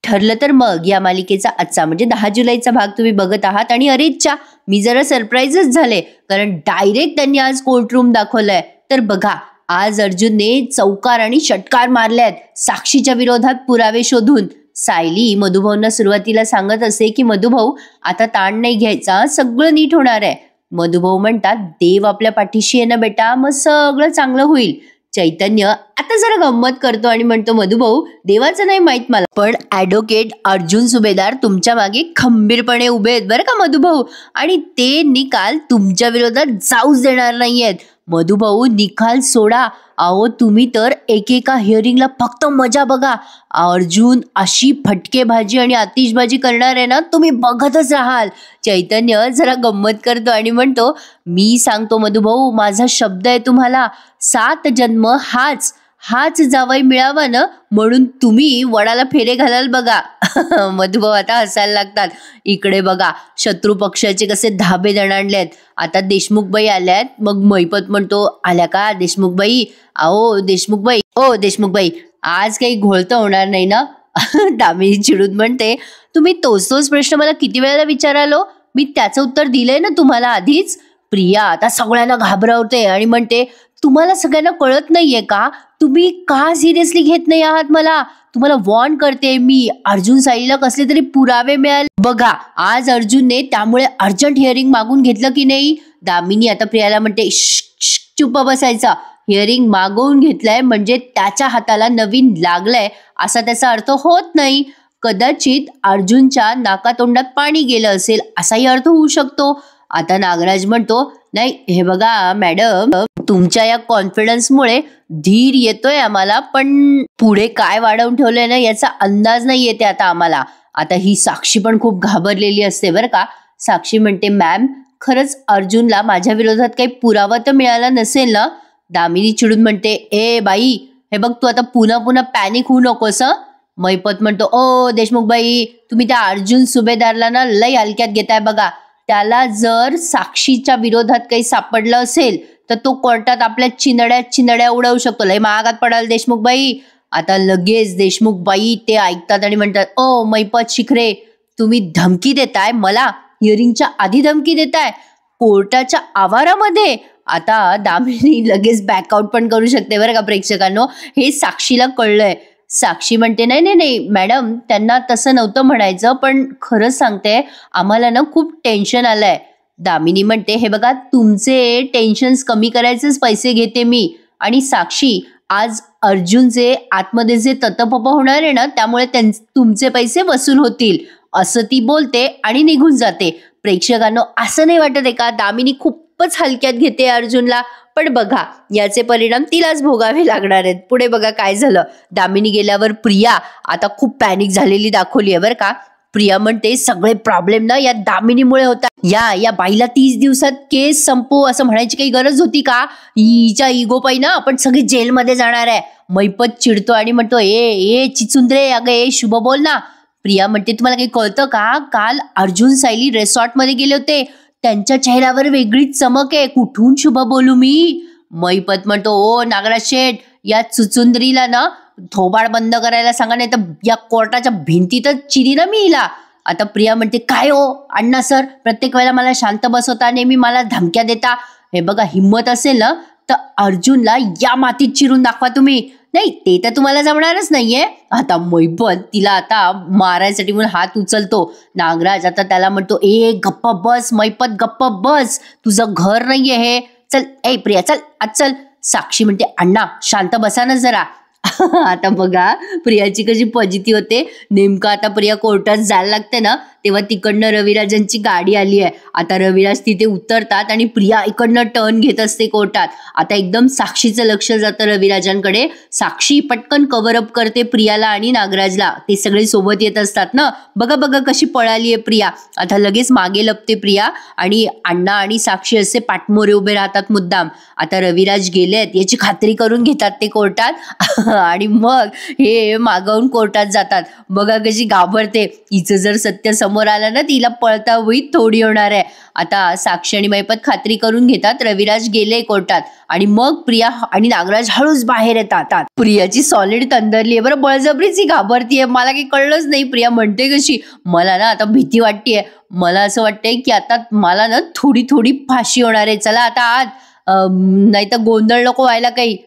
ठरलं तर मग या मालिकेचा आजचा म्हणजे 10 जुलैचा भाग तुम्ही बघत आहात आणि अरेच्या मी जरा सरप्राईजच झाले, कारण डायरेक्ट त्यांनी आज कोर्टरूम दाखवलंय. तर बघा, आज अर्जुनने चौकार आणि षटकार मारल्यात साक्षीच्या विरोधात पुरावे शोधून. सायली मधुभाऊंना सुरुवातीला सांगत असे की मधुभाऊ आता ताण नाही घ्यायचा, सगळं नीट होणार आहे. मधुभाऊ म्हणतात देव आपल्या पाठीशी आहे ना बेटा, मग सगळं चांगलं होईल. चैतन्य आता जरा गंमत करतो आणि म्हणतो मधुभाऊ देवाचं नाही माहित मला, पण ॲडव्होकेट अर्जुन सुभेदार तुमच्या मागे खंबीरपणे उभे आहेत बरं का मधुभाऊ, आणि ते निकाल तुमच्या विरोधात जाऊच देणार नाहीयेत. मधुभाऊ निकाल सोडा, अहो तुम्ही तर एकेका हिअरिंगला फक्त मजा बघा. अर्जुन अशी फटकेबाजी आणि आतिषबाजी करणार आहे ना, तुम्ही बघतच राहाल. चैतन्य जरा गंमत करतो आणि म्हणतो मी सांगतो मधुभाऊ, माझा शब्द आहे तुम्हाला, 7 जन्म हाच जावई मिळावा ना, म्हणून तुम्ही वडाला फेरे घालाल बघा. मधुभाऊ आता हसायला लागतात. इकडे बघा शत्रू पक्षाचे कसे धाबे दणाणलेत. आता देशमुखबाई आल्यात. मग मैपत म्हणतो आल्या का देशमुखबाई? अहो देशमुखबाई, ओ देशमुखबाई, आज काही घोळतं होणार नाही ना? दामिनी चिडून म्हणते तुम्ही तोच प्रश्न मला किती वेळेला विचारालो, मी त्याचं उत्तर दिलंय ना तुम्हाला आधीच. प्रिया आता सगळ्यांना घाबरवते आणि म्हणते तुम्हाला सगळ्यांना कळत नाहीये का? तुम्ही का सिरियसली घेत नाही आहात मला? तुम्हाला वॉर्न करते मी, अर्जुन सायलीला कसले तरी पुरावे मिळाले बघा. आज अर्जुनने त्यामुळे अर्जंट हिअरिंग मागून घेतलं की नाही? दामिनी आता प्रियाला म्हणते चुप्प बसायचा. हिअरिंग मागवून घेतलंय म्हणजे त्याच्या हाताला नवीन लागलंय असा त्याचा अर्थ होत नाही. कदाचित अर्जुनच्या नाकातोंडात पाणी गेलं असेल असाही अर्थ होऊ शकतो. आता नागराज म्हणतो नाही हे बघा मॅडम, तुमच्या या कॉन्फिडन्समुळे धीर येतोय आम्हाला, पण पुढे काय वाढवून ठेवलंय ना याचा अंदाज नाही येते आता आम्हाला. आता ही साक्षी पण खूप घाबरलेली असते बरं का. साक्षी म्हणते मॅम खरंच अर्जुनला माझ्या विरोधात काही पुरावा तर मिळाला नसेल ना? दामिनी चिडून म्हणते ए बाई, हे बघ तू आता पुन्हा पॅनिक होऊ नकोस. मैपत म्हणतो ओ देशमुखबाई, तुम्ही त्या अर्जुन सुभेदारला ना लय हलक्यात घेताय बघा. त्याला जर साक्षीच्या विरोधात काही सापडलं असेल तर तो कोर्टात आपल्या चिंदड्या उडवू शकतो, लय महागात पडाल देशमुखबाई. आता लगेच देशमुखबाई ते ऐकतात आणि म्हणतात ओ मैपत शिखरे, तुम्ही धमकी देताय मला? हिअरिंगच्या आधी धमकी देताय कोर्टाच्या आवारामध्ये? आता दामिनी लगेच बॅकआउट पण करू शकते बरं का प्रेक्षकांनो, हे साक्षीला कळलंय. साक्षी म्हणते नाही मॅडम, त्यांना तसं नव्हतं म्हणायचं, पण खरंच सांगते आम्हाला ना खूप टेन्शन आलंय. दामिनी म्हणते हे बघा तुमचे टेन्शन्स कमी करायचेच पैसे घेते मी, आणि साक्षी आज अर्जुनचे आतमध्ये जे ततपप होणार आहे ना त्यामुळे तुमचे पैसे वसूल होतील असं ती बोलते आणि निघून जाते. प्रेक्षकांनो असं नाही वाटत आहे का दामिनी खूपच हलक्यात घेते अर्जुनला? पण बघा याचे परिणाम तिलाच भोगावे लागणार आहेत. पुढे बघा काय झालं. दामिनी गेल्यावर प्रिया आता खूप पॅनिक झालेली दाखवली आहे बरं का. प्रिया म्हणते सगळे प्रॉब्लेम ना या दामिनीमुळे होता. या बाईला 30 दिवसात केस संपव असं म्हणायची काही गरज होती का? हिच्या इगो पायी ना आपण सगळे जेलमध्ये जाणार आहे. मैपत चिडतो आणि म्हणतो ए चिचुंद्रे, अगं ए शुभ बोल ना. प्रिया म्हणते तुम्हाला काही कळतं का? काल अर्जुन सायली रिसॉर्टमध्ये गेले होते, त्यांच्या चेहऱ्यावर वेगळीच चमक आहे, कुठून शुभ बोलू मी? मैपत म्हणतो ओ नागराज शेठ, या चुचुंदरीला ना थोबाड बंद करायला सांगा, नाही तर या कोर्टाच्या भिंतीतच चिरी ना मी हिला. आता प्रिया म्हणते काय हो अण्णा सर, प्रत्येक वेळेला मला शांत बसवता, नेहमी मला धमक्या देता. हे बघा हिम्मत असेल ना तर अर्जुनला या मातीत चिरून दाखवा तुम्ही. नाही ते तर तुम्हाला जमणारच नाहीये. आता मैपत तिला आता मारायसाठी म्हणून हात उचलतो. नागराज आता त्याला म्हणतो ए गप्प बस मैपत, गप्प बस, तुझं घर नाहीये हे, चल ए प्रिया चल आज चल. साक्षी म्हणते अण्णा शांत बसा ना जरा. आता बघा प्रियाची कशी फजिती होते. नेमकं आता प्रिया कोर्टात जायला लागते ना तेव्हा तिकडनं रविराजांची गाडी आली आहे. आता रविराज तिथे उतरतात आणि प्रिया इकडनं टर्न घेत असते कोर्टात. आता एकदम साक्षीचं लक्ष जातं रविराजांकडे. साक्षी पटकन कव्हर अप करते प्रियाला आणि नागराजला, ते सगळे सोबत येत असतात ना. बघा कशी पळाली आहे प्रिया. आता लगेच मागे लपते प्रिया आणि अण्णा आणि साक्षी असे पाठमोरे उभे राहतात मुद्दाम. आता रविराज गेलेत याची खात्री करून घेतात ते कोर्टात. आणि मग हे मागवून कोर्टात जातात. बघा कशी घाबरते. हिचं जर सत्य समोर आलं ना तिला पळता होईल थोडी होणार आहे. आता साक्षी आणि मैपत खात्री करून घेतात रविराज गेले कोर्टात आणि मग प्रिया आणि नागराज हळूच बाहेर येतात. प्रियाची सॉलिड तंदरली आहे बरं, बळजबरीच ही घाबरतीये. मला काही कळलंच नाही प्रिया म्हणते कशी. मला ना आता भीती वाटतेय. मला असं वाटतंय की आता मला ना थोडी थोडी फाशी होणार आहे. चला आता आत, नाही तर गोंधळ नको व्हायला काही.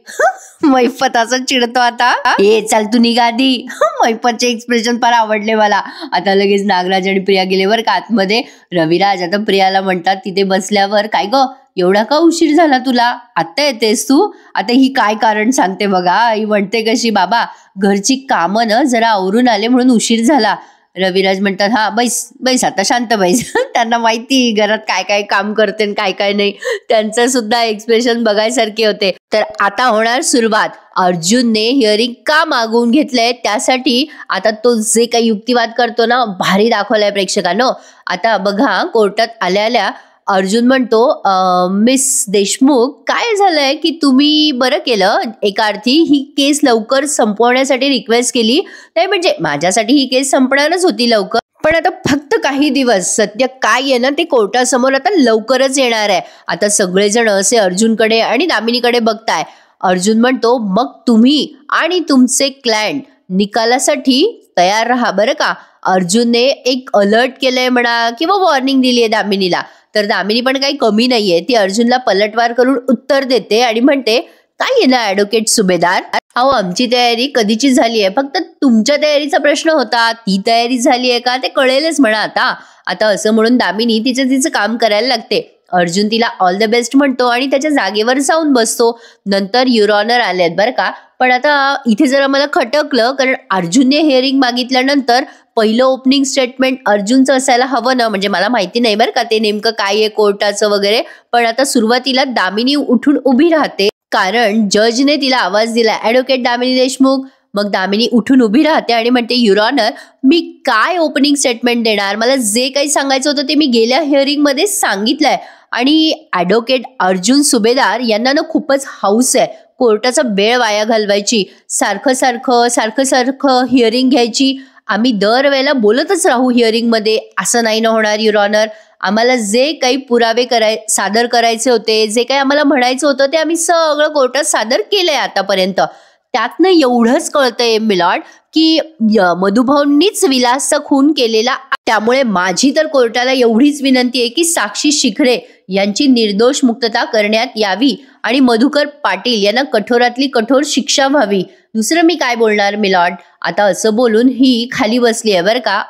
मैपत असं चिडतो आता. ए चल तू निघा आधी. मैपतचे एक्सप्रेशन फार आवडले मला. आता लगेच नागराज आणि प्रिया गेले बरं का आतमध्ये. रविराज आता प्रियाला म्हणतात तिथे बसल्यावर, काय ग एवढा का उशीर झाला तुला, आता येतेस तू. आता ही काय कारण सांगते बघा. ही म्हणते कशी, बाबा घरची कामं ना जरा आवरून आले म्हणून उशीर झाला. रविराज म्हणतात हा बैस बैस आता शांत बैस. त्यांना माहिती घरात काय काय काम करते आणि काय काय नाही. त्यांचं सुद्धा एक्सप्रेशन बघायसारखे होते. तर आता होणार सुरुवात. अर्जुनने हिअरिंग का मागवून घेतलंय त्यासाठी आता तो जे काही युक्तिवाद करतो ना भारी दाखवलाय प्रेक्षकांनो. आता बघा कोर्टात आल्या आल्या अर्जुन म्हणतो, मिस देशमुख काय झालंय की तुम्ही बरं केलं एका अर्थी ही केस लवकर संपवण्यासाठी रिक्वेस्ट केली. नाही म्हणजे माझ्यासाठी ही केस संपणारच होती लवकर, पण आता फक्त काही दिवस सत्य काय आहे ना ते कोर्टासमोर आता लवकरच येणार आहे. आता सगळेजण असे अर्जुनकडे आणि दामिनीकडे बघताय. अर्जुन म्हणतो, मग तुम्ही आणि तुमचे क्लायंट निकालासाठी तयार राहा बरं का. अर्जुनने एक अलर्ट केलंय म्हणा किंवा वॉर्निंग दिली आहे दामिनीला. तर दामिनी पण काही कमी नाहीये. ती अर्जुनला पलटवार करून उत्तर देते आणि म्हणते, काय आहे ना ॲडव्होकेट सुभेदार, अहो आमची तयारी कधीची झाली आहे, फक्त तुमच्या तयारीचा प्रश्न होता. ती तयारी झाली आहे का ते कळेलच म्हणा आता. आता असं म्हणून दामिनी तिचं काम करायला लागते. अर्जुन तिला ऑल द बेस्ट म्हणतो आणि त्याच्या जागेवर जाऊन बसतो. नंतर युअर ऑनर आलेत बरं का. पण आता इथे जरा मला खटकलं, कारण अर्जुनने हिअरिंग मागितल्यानंतर पहिलं ओपनिंग स्टेटमेंट अर्जुनचं असायला हवं ना. म्हणजे मला माहिती नाही बरं का ते नेमकं काय आहे कोर्टाचं वगैरे. पण आता सुरुवातीला दामिनी उठून उभी राहते कारण जजने तिला आवाज दिला, ॲडव्होकेट दामिनी देशमुख. मग दामिनी उठून उभी राहते आणि म्हणते, युअर ऑनर मी काय ओपनिंग स्टेटमेंट देणार, मला जे काही सांगायचं होतं ते मी गेल्या हिअरिंगमध्ये सांगितलंय. आणि ॲडव्होकेट अर्जुन सुभेदार यांना ना खूपच हौस आहे कोर्टाचा वेळ वाया घालवायची, सारखं सारखं हिअरिंग घ्यायची. आम्ही दरवेळेला बोलतच राहू हिअरिंगमध्ये, असं नाही ना होणार युअर ऑनर. आम्हाला जे काही पुरावे सादर करायचे होते, जे काही आम्हाला म्हणायचं होतं ते आम्ही सगळं कोर्टात सादर केलंय आतापर्यंत. त्यातनं एवढंच कळतंय मिलॉर्ड की मधुभाऊंनीच विलासचा खून केलेला. त्यामुळे माझी तर कोर्टाला एवढीच विनंती आहे की साक्षी शिखरे यांची निर्दोष मुक्तता करण्यात यावी आणि मधुकर पाटील यांना कठोरातली कठोर शिक्षा व्हावी. दुसरं मी काय बोलणार मिलॉर्ड. आता असं बोलून ही खाली बसली आहे बरं का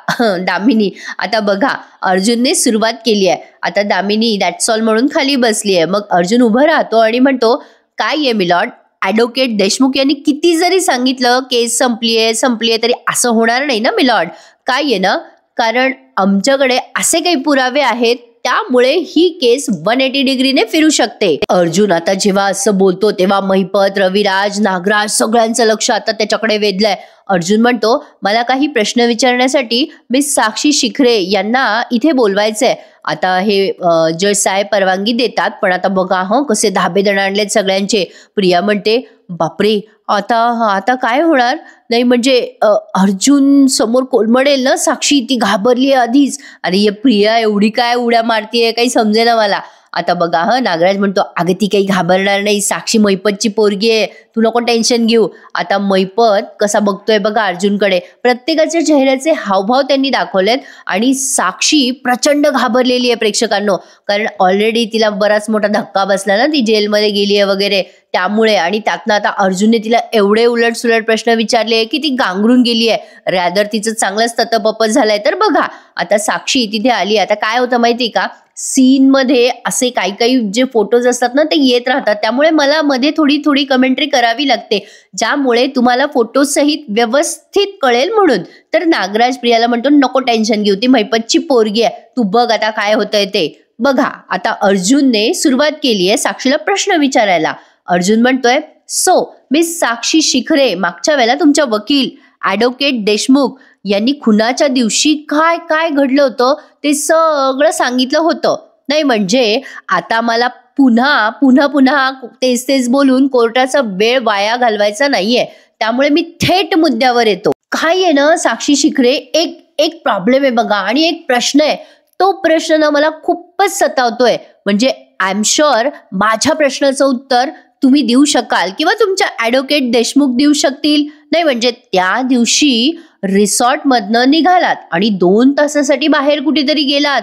दामिनी. आता बघा अर्जुनने सुरुवात केली आहे. आता दामिनी दॅट्स ऑल म्हणून खाली बसली आहे. मग अर्जुन उभं राहतो आणि म्हणतो, काय आहे मिलॉर्ड, ॲडव्होकेट देशमुख यांनी किती जरी सांगितलं केस संपलीये तरी असं होणार नाही ना मिलॉर्ड. काय आहे ना, कारण आमच्याकडे असे काही पुरावे आहेत त्यामुळे ही केस 180 डिग्रीने फिरू शकते. अर्जुन आता जेव्हा असं बोलतो तेव्हा महिपत, रविराज, नागराज सगळ्यांचं लक्ष आता त्याच्याकडे वेधलंय. अर्जुन म्हणतो, मला काही प्रश्न विचारण्यासाठी मिस साक्षी शिखरे यांना इथे बोलवायचंय. आता हे जज साहेब परवानगी देतात. पण आता बघा कसे धाबे दणाणलेत सगळ्यांचे. प्रिया म्हणते, बापरे आता काय होणार. नाही म्हणजे अर्जुन समोर कोलमडेल ना. साक्षी ती घाबरली आहे आधीच. अरे प्रिया एवढी काय उड्या मारतीये काही समजेना मला. आता बघा नागराज म्हणतो, अगं ती काही घाबरणार नाही, साक्षी मैपतची पोरगी आहे, तू नको टेन्शन घेऊ. आता मैपत कसा बघतोय बघा अर्जुनकडे. प्रत्येकाच्या चेहऱ्याचे हावभाव त्यांनी दाखवलेत आणि साक्षी प्रचंड घाबरलेली आहे प्रेक्षकांनो. कारण ऑलरेडी तिला बराच मोठा धक्का बसला ना, ती जेलमध्ये गेली आहे वगैरे त्यामुळे. आणि त्यातनं आता अर्जुनने तिला एवढे उलटसुलट प्रश्न विचारले की ती गांगरून गेली आहे. रॅदर तिचं चांगलंच ततपप झालंय. तर बघा आता साक्षी तिथे आली. आता काय होतं माहिती का, सीन मध्ये असे काही जे फोटोज असतात ना ते येत राहतात. त्यामुळे मला मध्ये थोडी कमेंट्री करावी लागते, ज्यामुळे तुम्हाला फोटो सहित व्यवस्थित कळेल म्हणून. तर नागराज प्रियाला म्हणतो, नको टेन्शन घेऊ, ती मैपतची पोरगी आहे, तू बघ आता काय होतंय ते. बघा आता अर्जुनने सुरुवात केली आहे साक्षीला प्रश्न विचारायला. अर्जुन म्हणतोय, सो मिस साक्षी शिखरे, मागच्या वेळेला तुमच्या वकील ॲडव्होकेट देशमुख यांनी खुनाच्या दिवशी काय काय घडलं होतं ते सगळं सांगितलं होतं. नाही म्हणजे आता मला पुन्हा पुन्हा पुन्हा तेच तेच बोलून कोर्टाचा वेळ वाया घालवायचा नाहीये. त्यामुळे मी थेट मुद्द्यावर येतो. काय आहे ना साक्षी शिखरे, एक एक प्रॉब्लेम आहे बघा आणि एक प्रश्न आहे. तो प्रश्न ना मला खूपच सतावतोय. म्हणजे आय एम शुअर माझ्या प्रश्नाचं उत्तर तुम्ही देऊ शकाल किंवा तुमच्या ॲडव्होकेट देशमुख देऊ शकतील. नाही म्हणजे त्या दिवशी रिसॉर्ट मधनं निघालात आणि 2 तासासाठी बाहेर कुठेतरी गेलात.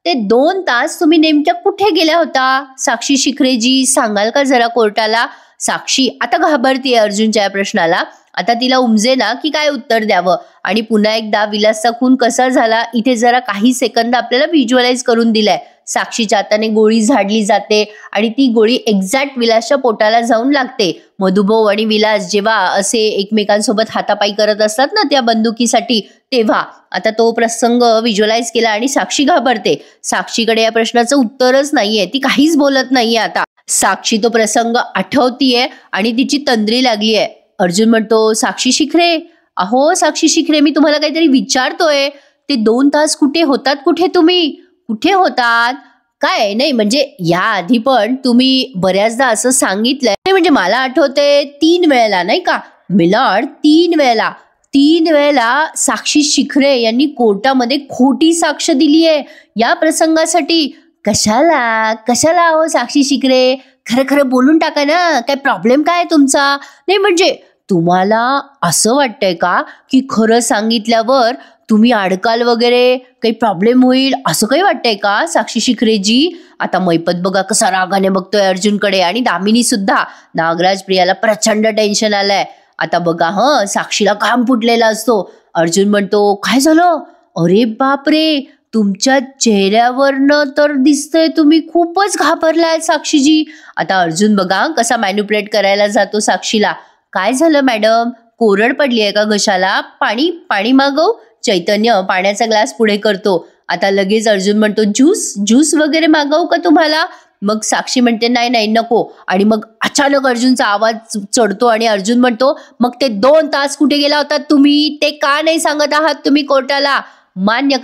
ते 2 तास तुम्ही नेमक्या कुठे गेल्या होता साक्षी शिखरेजी, सांगाल का जरा कोर्टाला? साक्षी आता घाबरतीये अर्जुनच्या या प्रश्नाला. आता तिला उमजे ना की काय उत्तर द्यावं. आणि पुन्हा एकदा विलासचा खून कसा झाला इथे जरा काही सेकंद आपल्याला व्हिज्युअलाइज करून दिलाय. साक्षीच्या हाताने गोळी झाडली जाते आणि ती गोळी एक्झॅक्ट विलासच्या पोटाला जाऊन लागते. मधुभाऊ आणि विलास जेव्हा असे एकमेकांसोबत हातापाई करत असतात ना त्या बंदुकीसाठी, तेव्हा आता तो प्रसंग व्हिज्युअलाइज केला आणि साक्षी घाबरते. साक्षीकडे या प्रश्नाचं उत्तरच नाहीये, ती काहीच बोलत नाहीये. आता साक्षी तो प्रसंग आठवतीये आणि तिची तंद्री लागली आहे. अर्जुन म्हणतो, साक्षी शिखरे, अहो साक्षी शिखरे, मी तुम्हाला काहीतरी विचारतोय. ते 2 तास कुठे होतात? कुठे तुम्ही कुठे होतात? काय नाही म्हणजे या आधी पण तुम्ही बऱ्याचदा असं सांगितलंय. म्हणजे मला आठवते 3 वेळेला नाही का मिलॉर्ड, 3 वेळेला साक्षी शिखरे यांनी कोर्टामध्ये खोटी साक्ष दिली आहे या प्रसंगासाठी. कशाला हो साक्षी शिखरे, खरं खरं बोलून टाका ना. काय प्रॉब्लेम काय तुमचा? नाही म्हणजे तुम्हाला असं वाटतंय का की खरं सांगितल्यावर तुम्ही अडकाल वगैरे, काही प्रॉब्लेम होईल असं काही वाटतंय का साक्षी शिखरेजी? आता मैपत बघा कसा रागाने बघतोय अर्जुनकडे आणि दामिनी सुद्धा. नागराज प्रियाला प्रचंड टेन्शन आलंय. आता बघा साक्षीला घाम फुटलेला असतो. अर्जुन म्हणतो, काय झालं? अरे बापरे, तुमच्या चेहऱ्यावरनं तर दिसतंय तुम्ही खूपच घाबरलाय साक्षीजी. आता अर्जुन बघा कसा मॅन्युप्युलेट करायला जातो साक्षीला. काय झालं मॅडम, कोरड पडली आहे का घशाला? पाणी मागव. चैतन्य पाण्याचा ग्लास पुढे करतो. आता लगेच अर्जुन म्हणतो, ज्यूस वगैरे मागवू का तुम्हाला? मग साक्षी म्हणते, नाही नको. आणि मग अचानक अर्जुनचा आवाज चढतो आणि अर्जुन म्हणतो, मग ते 2 तास कुठे गेला होतात तुम्ही? ते का नाही सांगत आहात तुम्ही कोर्टाला? मान्य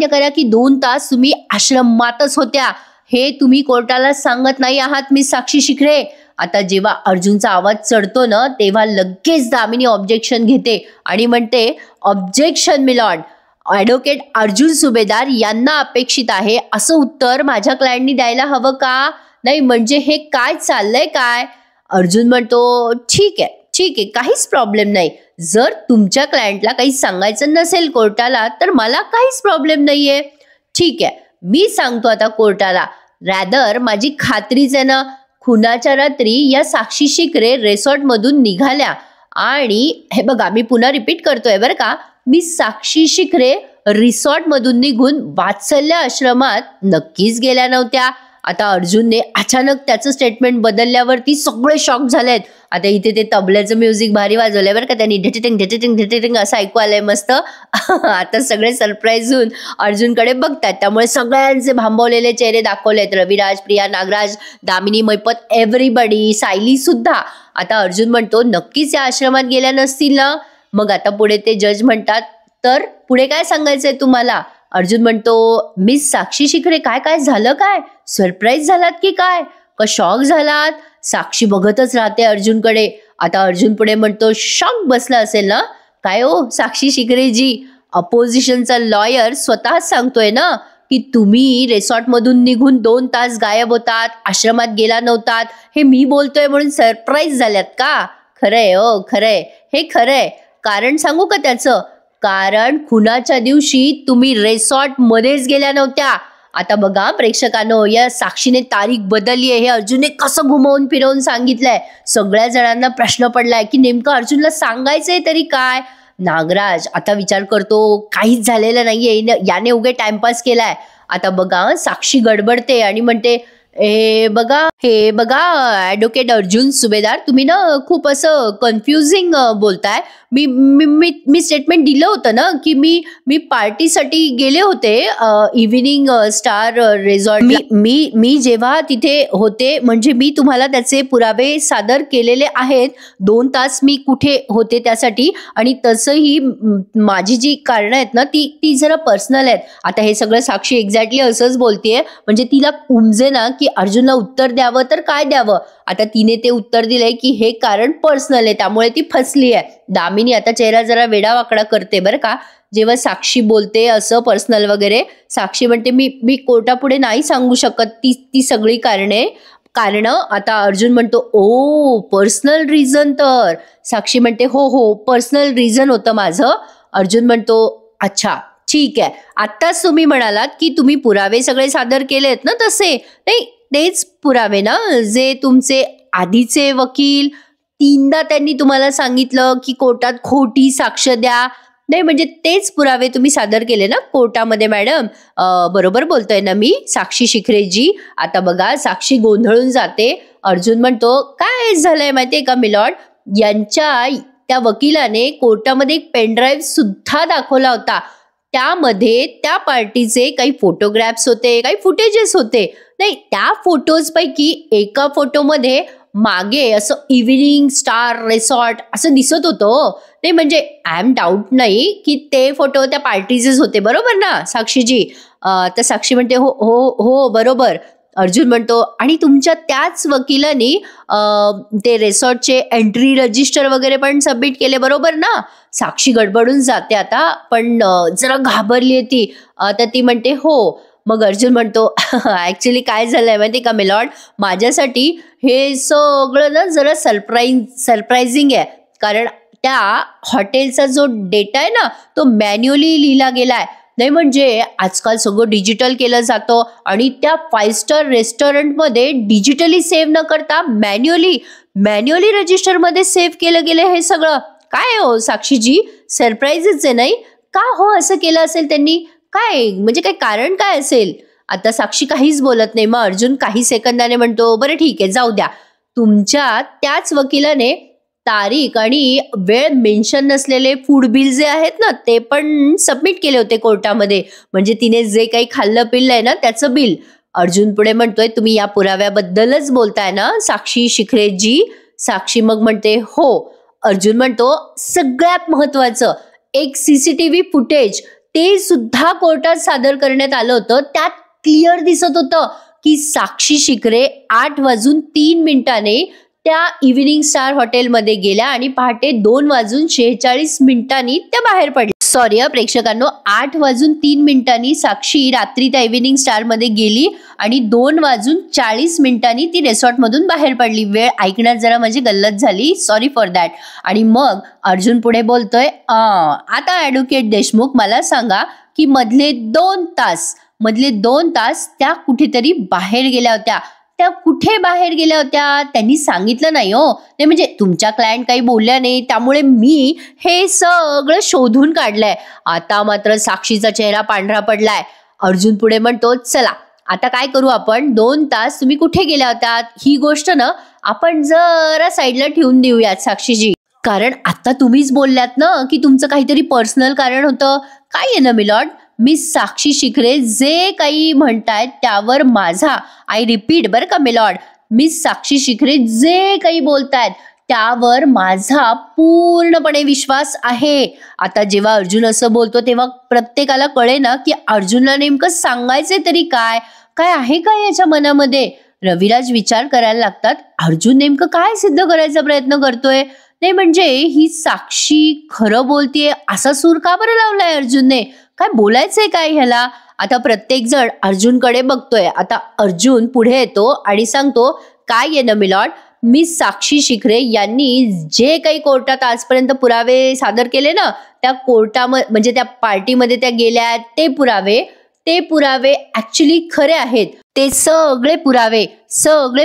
करा की 2 तास तुम्ही आश्रमातच होत्या. हे तुम्ही कोर्टाला सांगत नाही आहात मिस साक्षी शिखरे. आता जेव्हा अर्जुनचा आवाज चढतो ना तेव्हा लगेच दामिनी ऑब्जेक्शन घेते आणि म्हणते, ऑब्जेक्शन मिलॉर्ड, ॲडव्होकेट अर्जुन सुभेदार यांना अपेक्षित आहे असं उत्तर माझ्या क्लायंटनी द्यायला हवं का? नाही म्हणजे हे काय चाललंय काय? अर्जुन म्हणतो, ठीक आहे, काहीच प्रॉब्लेम नाही. जर तुमच्या क्लायंटला काही सांगायचं नसेल कोर्टाला तर मला काहीच प्रॉब्लेम नाहीये. ठीक आहे, मी सांगतो आता कोर्टाला. रॅदर माझी खात्रीच आहे ना, खुनाच्या रात्री या साक्षी शिखरे रिसॉर्ट मधून निघाल्या आणि हे बघा मी पुन्हा रिपीट करतोय बरं का, मी साक्षी शिखरे रिसॉर्ट मधून निघून वात्सल्य आश्रमात नक्कीच गेल्या नव्हत्या. आता अर्जुनने अचानक त्याचं स्टेटमेंट बदलल्यावरती सगळे शॉक झालेत. आता इथे ते तबल्याचं म्युझिक भारी वाजवलंय बरं का त्यांनी, ढेटिटिंग असं ऐकू आलंय मस्त. आता सगळे सरप्राईज होऊन अर्जुनकडे बघतात. त्यामुळे सगळ्यांचे भांबवलेले चेहरे दाखवलेत. रविराज, प्रिया, नागराज, दामिनी, मैपत, एव्हरीबडी, सायली सुद्धा. आता अर्जुन म्हणतो, नक्कीच या आश्रमात गेल्या नसतील ना? मग आता पुढे ते जज म्हणतात, तर पुढे काय सांगायचंय तुम्हाला? अर्जुन म्हणतो, मिस साक्षी शिखरे, काय झालं? काय सरप्राईज झालात की काय? का शॉक झालात? साक्षी बघतच राहते अर्जुनकडे. आता अर्जुन पुढे म्हणतो, शॉक बसला असेल ना? काय हो साक्षी शिखरेजी, अपोजिशनचा लॉयर स्वतःच सांगतोय ना की तुम्ही रिसॉर्ट मधून निघून 2 तास गायब होतात, आश्रमात गेला नव्हतात. हे मी बोलतोय म्हणून सरप्राईज झाल्यात का? खरंय हो, खरंय, हे खरंय. कारण सांगू का त्याचं? कारण खुनाच्या दिवशी तुम्ही रिसॉर्ट मध्येच गेल्या नव्हत्या. आता बघा प्रेक्षकांनो, या साक्षीने तारीख बदलली आहे हे अर्जुनने कसं घुमवून फिरवून सांगितलंय. सगळ्या जणांना प्रश्न पडलाय की नेमकं अर्जुनला सांगायचंय तरी काय? नागराज आता विचार करतो, काहीच झालेलं नाहीये, याने उगे टाइमपास केलाय. आता बघा साक्षी गडबडते आणि म्हणते, हे बघा ॲडव्होकेट अर्जुन सुभेदार, तुम्ही ना खूप असं कन्फ्युजिंग बोलताय. मी स्टेटमेंट दिलं होतं ना की मी पार्टीसाठी गेले होते इव्हिनिंग स्टार रिसॉर्ट. मी जेव्हा तिथे होते म्हणजे मी तुम्हाला त्याचे पुरावे सादर केलेले आहेत. 2 तास मी कुठे होते त्यासाठी. आणि तसंही माझी जी कारणं आहेत ना ती जरा पर्सनल आहेत. आता हे सगळं साक्षी एक्झॅक्टली असंच बोलतेय. म्हणजे तिला उमजे ना की अर्जुनला उत्तर द्यावं तर काय द्यावं. आता तिने ते उत्तर दिलंय की हे कारण पर्सनल आहे, त्यामुळे ती फसली आहे. दामिनी आता चेहरा जरा वेडावाकडा करते बरं का, जेव्हा साक्षी बोलते असं पर्सनल वगैरे. साक्षी म्हणते मी मी कोर्टापुढे नाही सांगू शकत ती ती सगळी कारण. आता अर्जुन म्हणतो ओ पर्सनल रिझन. तर साक्षी म्हणते हो हो पर्सनल रिझन होतं माझं. अर्जुन म्हणतो अच्छा ठीक आहे, आत्ताच तुम्ही म्हणालात की तुम्ही पुरावे सगळे सादर केलेत ना, तसे नाही तेच पुरावे ना जे तुमचे आधीचे वकील 3दा त्यांनी तुम्हाला सांगितलं की कोर्टात खोटी साक्ष द्या. नाही म्हणजे तेच पुरावे तुम्ही सादर केले ना कोर्टामध्ये मॅडम. बरोबर बोलतोय ना मी साक्षी शिखरेजी. आता बघा साक्षी गोंधळून जाते. अर्जुन म्हणतो काय झालंय माहितीये का मिलॉर्ड, यांच्या त्या वकिलाने कोर्टामध्ये एक पेनड्राईव्ह सुद्धा दाखवला होता. त्यामध्ये त्या पार्टीचे काही फोटोग्राफ्स होते, काही फुटेजेस होते. नाही त्या फोटोज पैकी एका फोटोमध्ये मागे असं इव्हिनिंग स्टार रिसॉर्ट असं दिसत होतं. नाही म्हणजे आय एम डाऊट नाही की ते फोटो त्या पार्टीचेच होते, बरोबर ना साक्षीजी. तर साक्षी म्हणते हो हो हो बरोबर. अर्जुन म्हणतो आणि तुमच्या त्याच वकिलांनी ते रिसॉर्टचे एंट्री रजिस्टर वगैरे पण सबमिट केले, बरोबर ना. साक्षी गडबडून जाते आता, पण जरा घाबरली आहे ती. तर ती म्हणते हो. मग अर्जुन म्हणतो ऍक्च्युली काय झालंय माहिती का मिलॉर्ड, माझ्यासाठी हे सगळं ना जरा सरप्राइझिंग आहे. कारण त्या हॉटेलचा जो डेटा आहे ना तो मॅन्युअली लिहिला गेलाय. नाही म्हणजे आजकाल सगळं डिजिटल केलं जातं आणि त्या 5 स्टार रेस्टॉरंटमध्ये डिजिटली सेव्ह न करता मॅन्युअली रजिस्टरमध्ये सेव्ह केलं गेलं हे सगळं. काय हो साक्षीजी सरप्राईजच आहे नाही का हो असं केलं असेल त्यांनी, काय म्हणजे काय कारण काय असेल. आता साक्षी काहीच बोलत नाही. मग अर्जुन काही सेकंदाने म्हणतो बरं ठीक आहे जाऊ द्या, तुमच्या त्याच वकिलाने तारीख आणि वेळ मेन्शन नसलेले फूड बिल जे आहेत ना ते पण सबमिट केले होते कोर्टामध्ये. म्हणजे तिने जे काही खाल्लं पिल्लंय ना त्याचं बिल. अर्जुन पुढे म्हणतोय तुम्ही या पुराव्याबद्दलच बोलताय ना साक्षी शिखरेजी. साक्षी मग म्हणते हो. अर्जुन म्हणतो सगळ्यात महत्वाचं एक CCTV फुटेज ते सुद्धा कोर्टात सादर करण्यात आलं होतं. त्यात क्लिअर दिसत होतं की साक्षी शिखरे 8:03 त्या इव्हिनिंग स्टार हॉटेलमध्ये गेल्या आणि पहाटे 2:46 त्या बाहेर पडल्या. सॉरी प्रेक्षकांनो, 8:03 साक्षी रात्री त्या इव्हिनिंग स्टार मध्ये गेली आणि 2:40 ती रिसॉर्ट मधून बाहेर पडली. वेळ ऐकण्यात जरा माझी गल्लत झाली, सॉरी फॉर दॅट. आणि मग अर्जुन पुढे बोलतोय आता ऍडव्होकेट देशमुख मला सांगा की मधले 2 तास त्या कुठेतरी बाहेर गेल्या होत्या. त्या कुठे बाहेर गेल्या होत्या त्यांनी सांगितलं नाही हो. नाही म्हणजे तुमच्या क्लायंट काही बोलल्या नाही त्यामुळे मी हे सगळं शोधून काढलंय. आता मात्र साक्षीचा चेहरा पांढरा पडलाय. अर्जुन पुढे म्हणतो चला आता काय करू आपण, 2 तास तुम्ही कुठे गेल्या होत्या ही गोष्ट ना आपण जरा साईडला ठेवून देऊयात साक्षीजी. कारण आता तुम्हीच बोलल्यात ना की तुमचं काहीतरी पर्सनल कारण होतं. काय आहे ना मिलॉर्ड, मिस साक्षी शिखरे जे काही म्हणतायत त्यावर माझा, आय रिपीट बरं का मिलॉर्ड, मिस साक्षी शिखरे जे काही बोलतायत त्यावर माझा पूर्णपणे विश्वास आहे. आता जेव्हा अर्जुन असं बोलतो तेव्हा प्रत्येकाला कळे ना की अर्जुनला नेमकं सांगायचे तरी काय काय आहे काय याच्या मनामध्ये. रविराज विचार करायला लागतात, अर्जुन नेमकं काय सिद्ध करायचा प्रयत्न करतोय. नाही म्हणजे ही साक्षी खरं बोलतीये असा सूर का बरं लावलाय अर्जुनने, काय बोलायचंय काय ह्याला. आता प्रत्येक जण अर्जुनकडे बघतोय. आता अर्जुन पुढे येतो आणि सांगतो काय आहे ना मिलॉर्ड, मिस साक्षी शिखरे यांनी जे काही कोर्टात आजपर्यंत पुरावे सादर केले ना त्या कोर्टामध्ये म्हणजे त्या पार्टीमध्ये त्या गेल्या ते पुरावे ऍक्च्युली खरे आहेत. ते सगळे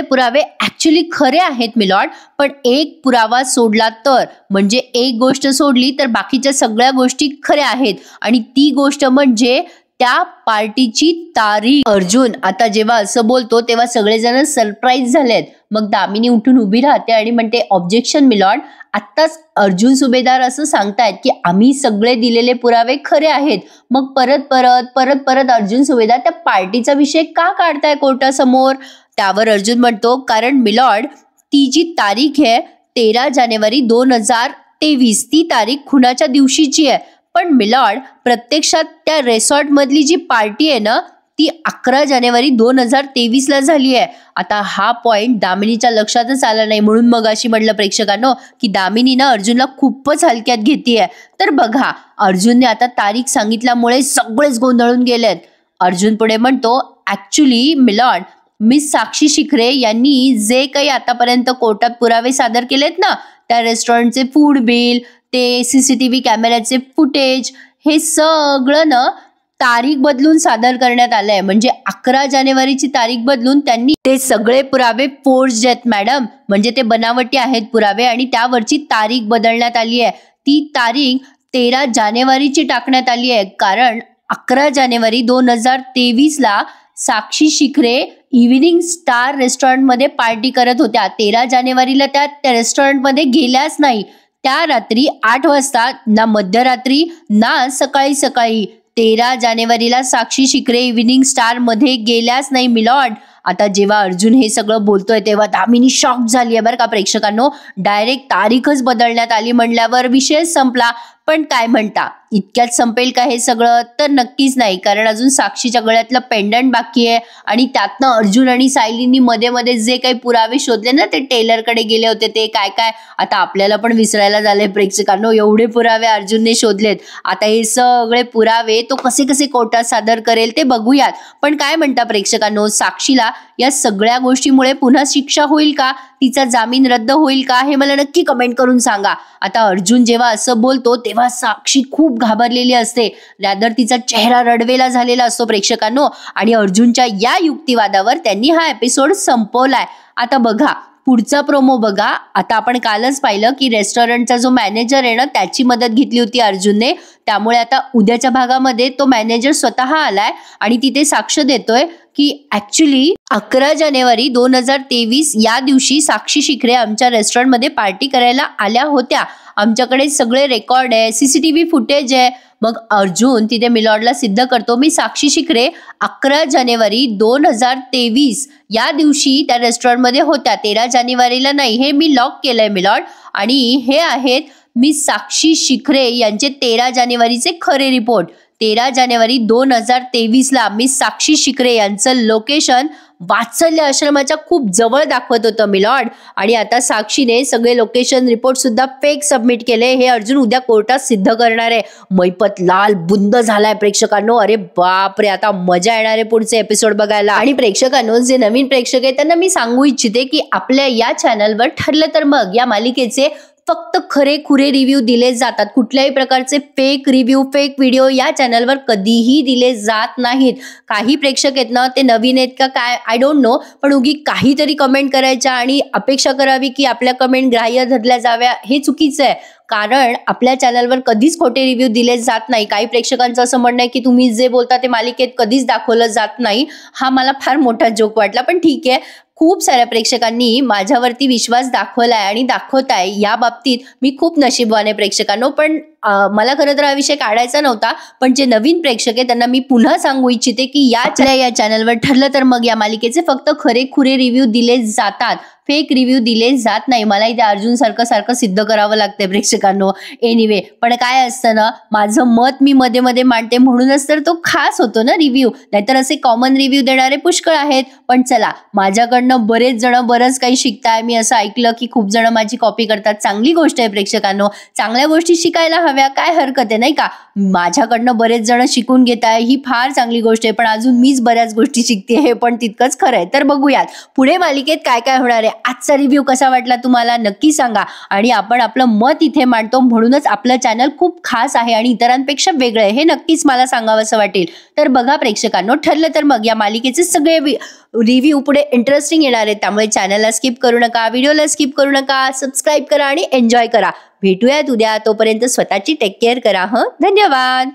पुरावे ऍक्च्युली खरे आहेत मिलॉर्ड. पण एक पुरावा सोडला तर, म्हणजे एक गोष्ट सोडली तर बाकीच्या सगळ्या गोष्टी खऱ्या आहेत आणि ती गोष्ट म्हणजे त्या पार्टीची तारीख. अर्जुन आता जेव्हा असं बोलतो तेव्हा सगळेजण सरप्राईज झालेत. मग दामिनी उठून उभी राहते आणि म्हणते ऑब्जेक्शन मिलॉर्ड, आत्ताच अर्जुन सुभेदार असं सांगतायत की आम्ही सगळे दिलेले पुरावे खरे आहेत. मग परत अर्जुन सुभेदार त्या पार्टीचा विषय का काढताय कोर्टासमोर. त्यावर अर्जुन म्हणतो कारण मिलॉर्ड ती जी तारीख आहे 13 जानेवारी 2023 ती तारीख खुनाच्या दिवशीची आहे. पण मिलॉर्ड प्रत्यक्षात त्या रिसॉर्ट मधली जी पार्टी आहे ना ती 11 जानेवारी 2023ला झाली आहे. आता हा पॉइंट दामिनीच्या लक्षातच आला नाही, म्हणून मग अशी म्हटलं प्रेक्षकांनो की दामिनीनं अर्जुनला खूपच हलक्यात घेतीये. तर बघा, अर्जुनने आता तारीख सांगितल्यामुळे सगळेच गोंधळून गेलेत. अर्जुन पुढे म्हणतो, ऍक्च्युली मिलॉर्ड, मिस साक्षी शिखरे यांनी जे काही आतापर्यंत कोर्टात पुरावे सादर केलेत ना, त्या रेस्टॉरंटचे फूड बिल, ते CCTV कॅमेऱ्याचे फुटेज, हे सगळं ना तारीख बदलून सादर करण्यात आलंय. म्हणजे 11 जानेवारीची तारीख बदलून त्यांनी ते सगळे पुरावे फोर्ज्ड आहेत मॅडम, म्हणजे ते बनावटी आहेत पुरावे, आणि त्यावरची तारीख बदलण्यात आली आहे. ती तारीख 13 जानेवारीची टाकण्यात आली आहे, कारण 11 जानेवारी 2023ला साक्षी शिखरे इव्हिनिंग स्टार रेस्टॉरंटमध्ये पार्टी करत होत्या. 13 जानेवारीला त्या रेस्टॉरंटमध्ये गेल्याच नाही. त्या रात्री 8 वाजता, ना मध्यरात्री ना सकाळी सकाळी, 13 जानेवारीला साक्षी शिखरे इव्हिनिंग स्टार मध्ये गेल्याच नाही मिलॉर्ड. आता जेव्हा अर्जुन हे सगळं बोलतोय तेव्हा दामिनी शॉक झाली आहे बरं का प्रेक्षकांनो. डायरेक्ट तारीखच बदलण्यात आली म्हणल्यावर विषय संपला. पण काय म्हणता, इतक्यात संपेल का हे सगळं? तर नक्कीच नाही, कारण अजून साक्षीच्या गळ्यातलं पेंडंट बाकी आहे, आणि त्यातनं अर्जुन आणि सायलींनी मध्ये मध्ये जे काही पुरावे शोधले ना, ते टेलरकडे गेले होते, ते काय काय आता आपल्याला पण विसरायला झाले प्रेक्षकांनो. एवढे पुरावे अर्जुनने शोधलेत. आता हे सगळे पुरावे तो कसे कसे कोर्टात सादर करेल ते बघूयात. पण काय म्हणता प्रेक्षकांनो, साक्षीला या सगळ्या गोष्टीमुळे पुन्हा शिक्षा होईल का? तिचा जामीन रद्द होईल का? हे मला नक्की कमेंट करून सांगा. आता अर्जुन जेव्हा असं बोलतो तेव्हा साक्षी खूप घाबरलेली असते. रॅदर तिचा चेहरा रडवेला झालेला असतो प्रेक्षकांनो, आणि अर्जुनच्या या युक्तिवादावर त्यांनी हा एपिसोड संपवलाय. आता बघा पुढचा प्रोमो बघा. आता आपण कालच पाहिलं की रेस्टॉरंटचा जो मॅनेजर आहे ना, त्याची मदत घेतली होती अर्जुनने. त्यामुळे आता उद्याच्या भागामध्ये तो मॅनेजर स्वतः आलाय आणि तिथे साक्ष देतोय की ऍक्च्युली 11 जानेवारी 2023 या दिवशी साक्षी शिखरे आमच्या रेस्टॉरंटमध्ये पार्टी करायला आल्या होत्या. आमच्याकडे सगळे रेकॉर्ड आहे, CCTV फुटेज आहे. मग अर्जुन तिथे मिलॉर्डला सिद्ध करतो, मी साक्षी शिखरे 11 जानेवारी 2023 या दिवशी त्या रेस्टॉरंटमध्ये होत्या, 13 जानेवारीला नाही. हे मी लॉक केलंय मिलॉर्ड, आणि हे आहेत मी साक्षी शिखरे यांचे 13 जानेवारीचे खरे रिपोर्ट. 13 जानेवारी 2023ला मी साक्षी शिखरे यांचं लोकेशन वात्सल्य आश्रमाच्या खूप जवळ दाखवत होतं मिलॉर्ड, आणि आता साक्षीने सगळे लोकेशन रिपोर्ट सुद्धा फेक सबमिट केले. हे अर्जुन उद्या कोर्टात सिद्ध करणार आहे. मैपत लाल बुंद झालाय प्रेक्षकांनो. अरे बापरे, आता मजा येणार आहे पुढचे एपिसोड बघायला. आणि प्रेक्षकांनो, जे नवीन प्रेक्षक आहेत त्यांना मी सांगू इच्छिते की आपल्या या चॅनलवर ठरलं तर मग या मालिकेचे फक्त खरे खुरे रिव्ह्यू दिले जातात. कुठल्याही प्रकारचे फेक रिव्ह्यू, फेक व्हिडिओ या चॅनलवर कधीही दिले जात नाहीत. काही प्रेक्षक आहेत ना, ते नवीन आहेत का काय आय डोंट नो, पण उगी काहीतरी कमेंट करायच्या आणि अपेक्षा करावी की आपल्या कमेंट ग्राह्य धरल्या जाव्या, हे चुकीचं आहे. कारण आपल्या चॅनलवर कधीच खोटे रिव्ह्यू दिले जात नाही. काही प्रेक्षकांचं असं म्हणणं आहे की तुम्ही जे बोलता ते मालिकेत कधीच दाखवलं जात नाही. हा मला फार मोठा जोक वाटला, पण ठीक आहे. खूप साऱ्या प्रेक्षकांनी माझ्यावरती विश्वास दाखवलाय आणि दाखवताय, या बाबतीत मी खूप नशीबवान आहे प्रेक्षकांनो. पण मला खरं तर हा विषय काढायचा नव्हता, पण जे नवीन प्रेक्षक आहे त्यांना मी पुन्हा सांगू इच्छिते की या चॅनलवर ठरलं तर मग या मालिकेचे फक्त खरे खुरे रिव्ह्यू दिले जातात, फेक रिव्ह्यू दिले जात नाही. मला इथे अर्जुन सारखं सिद्ध करावं लागतंय प्रेक्षकांनो. एनिवे, पण काय असतं ना, माझं मत मी मध्ये मध्ये मांडते म्हणूनच तर तो खास होतो ना रिव्ह्यू, नाहीतर असे कॉमन रिव्ह्यू देणारे पुष्कळ आहेत. पण चला, माझ्याकडनं बरेच जण बरंच काही शिकताय. मी असं ऐकलं की खूप जण माझी कॉपी करतात. चांगली गोष्ट आहे प्रेक्षकांनो, चांगल्या गोष्टी शिकायला हव्या, काय हरकत आहे नाही का? माझ्याकडनं बरेच जण शिकून घेताय, ही फार चांगली गोष्ट आहे. पण अजून मीच बऱ्याच गोष्टी शिकते, हे पण तितकंच खरं आहे. तर बघूयात पुढे मालिकेत काय काय होणार आहे. आजचा रिव्ह्यू कसा वाटला तुम्हाला नक्की सांगा, आणि आपण आपलं मत इथे मांडतो म्हणूनच आपलं चॅनल खूप खास आहे आणि इतरांपेक्षा वेगळं आहे, हे नक्कीच मला सांगावंसं वाटेल. तर बघा प्रेक्षकांनो, ठरलं तर मग या मालिकेचे सगळे रिव्ह्यू पुढे इंटरेस्टिंग येणार आहेत. त्यामुळे चॅनलला स्किप करू नका, व्हिडिओला स्किप करू नका, सबस्क्राईब करा आणि एन्जॉय करा. भेटूयात उद्या. तोपर्यंत स्वतःची टेक केअर करा. धन्यवाद.